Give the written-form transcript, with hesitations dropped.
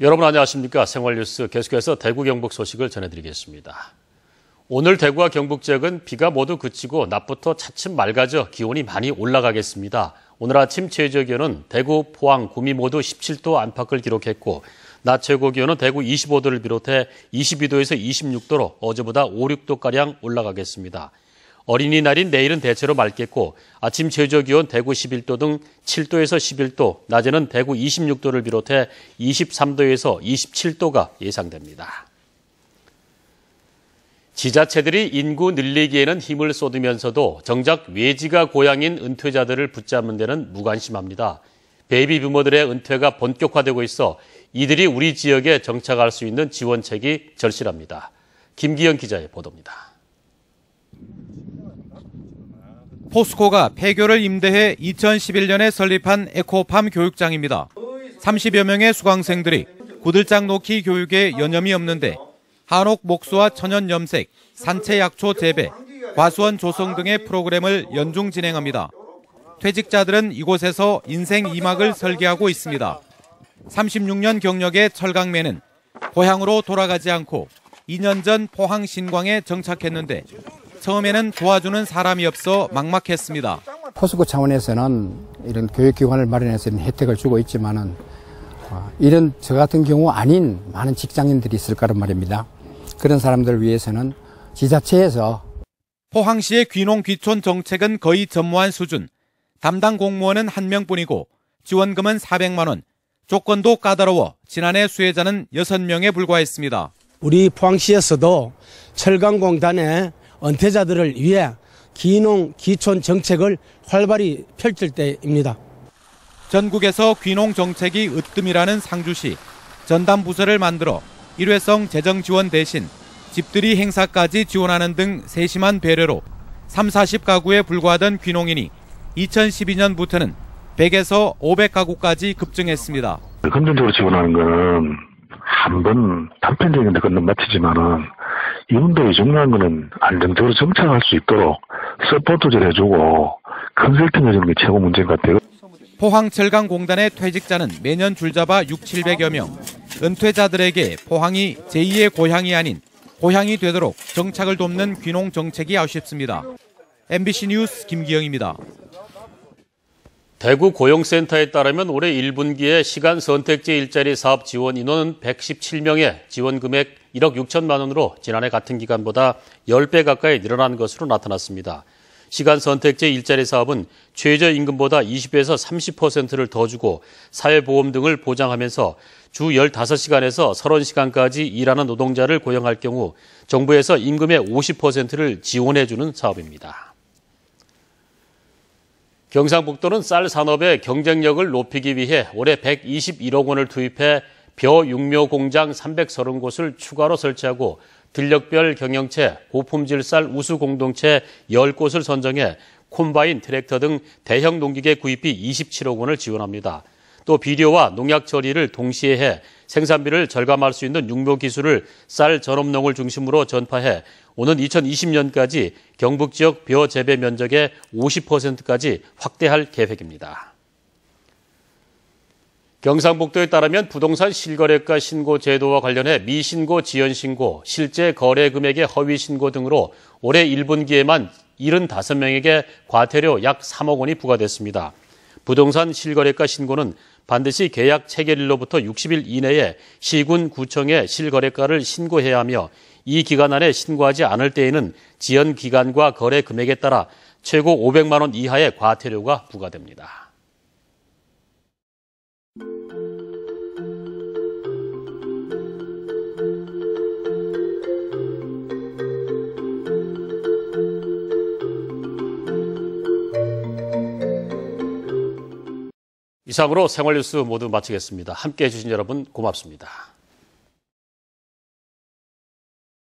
여러분 안녕하십니까. 생활뉴스 계속해서 대구 경북 소식을 전해드리겠습니다. 오늘 대구와 경북 지역은 비가 모두 그치고 낮부터 차츰 맑아져 기온이 많이 올라가겠습니다. 오늘 아침 최저기온은 대구, 포항, 구미 모두 17도 안팎을 기록했고 낮 최고 기온은 대구 25도를 비롯해 22도에서 26도로 어제보다 5, 6도가량 올라가겠습니다. 어린이날인 내일은 대체로 맑겠고 아침 최저기온 대구 11도 등 7도에서 11도, 낮에는 대구 26도를 비롯해 23도에서 27도가 예상됩니다. 지자체들이 인구 늘리기에는 힘을 쏟으면서도 정작 외지가 고향인 은퇴자들을 붙잡는 데는 무관심합니다. 베이비 부모들의 은퇴가 본격화되고 있어 이들이 우리 지역에 정착할 수 있는 지원책이 절실합니다. 김기영 기자의 보도입니다. 포스코가 폐교를 임대해 2011년에 설립한 에코팜 교육장입니다. 30여 명의 수강생들이 구들장 놓기 교육에 여념이 없는데 한옥 목수와 천연 염색, 산채 약초 재배, 과수원 조성 등의 프로그램을 연중 진행합니다. 퇴직자들은 이곳에서 인생 2막을 설계하고 있습니다. 36년 경력의 철강매는 고향으로 돌아가지 않고 2년 전 포항 신광에 정착했는데 처음에는 도와주는 사람이 없어 막막했습니다. 포스코 차원에서는 이런 교육기관을 마련해서 이런 혜택을 주고 있지만은 이런 저 같은 경우 아닌 많은 직장인들이 있을 거란 말입니다. 그런 사람들을 위해서는 지자체에서 포항시의 귀농 귀촌 정책은 거의 전무한 수준. 담당 공무원은 1명뿐이고 지원금은 400만 원. 조건도 까다로워 지난해 수혜자는 6명에 불과했습니다. 우리 포항시에서도 철강공단의 은퇴자들을 위해 귀농 귀촌 정책을 활발히 펼칠 때입니다. 전국에서 귀농 정책이 으뜸이라는 상주시. 전담 부서를 만들어 일회성 재정 지원 대신 집들이 행사까지 지원하는 등 세심한 배려로 30, 40가구에 불과하던 귀농인이 2012년부터는 100에서 500가구까지 급증했습니다. 금전적으로 지원하는 거는 한 번 단편적인 데 건너 마치지만은 이분들이 중요한 거는 안정적으로 정착할 수 있도록 서포트를 해주고 컨설팅 해주는 게 최고 문제인 것 같아요. 포항철강공단의 퇴직자는 매년 줄잡아 6, 700여 명. 은퇴자들에게 포항이 제2의 고향이 아닌 고향이 되도록 정착을 돕는 귀농 정책이 아쉽습니다. MBC 뉴스 김기영입니다. 대구 고용센터에 따르면 올해 1분기에 시간 선택제 일자리 사업 지원 인원은 117명에 지원 금액 1억 6천만 원으로 지난해 같은 기간보다 10배 가까이 늘어난 것으로 나타났습니다. 시간 선택제 일자리 사업은 최저임금보다 20에서 30%를 더 주고 사회보험 등을 보장하면서 주 15시간에서 30시간까지 일하는 노동자를 고용할 경우 정부에서 임금의 50%를 지원해주는 사업입니다. 경상북도는 쌀 산업의 경쟁력을 높이기 위해 올해 121억 원을 투입해 벼 육묘 공장 330곳을 추가로 설치하고 들력별 경영체, 고품질 쌀 우수 공동체 10곳을 선정해 콤바인, 트랙터 등 대형 농기계 구입비 27억 원을 지원합니다. 또 비료와 농약 처리를 동시에 해 생산비를 절감할 수 있는 육묘 기술을 쌀 전업농을 중심으로 전파해 오는 2020년까지 경북 지역 벼 재배 면적의 50%까지 확대할 계획입니다. 경상북도에 따르면 부동산 실거래가 신고 제도와 관련해 미신고, 지연신고, 실제 거래 금액의 허위 신고 등으로 올해 1분기에만 75명에게 과태료 약 3억 원이 부과됐습니다. 부동산 실거래가 신고는 반드시 계약 체결일로부터 60일 이내에 시군, 구청에 실거래가를 신고해야 하며 이 기간 안에 신고하지 않을 때에는 지연 기간과 거래 금액에 따라 최고 500만 원 이하의 과태료가 부과됩니다. 이상으로 생활뉴스 모두 마치겠습니다. 함께해 주신 여러분 고맙습니다.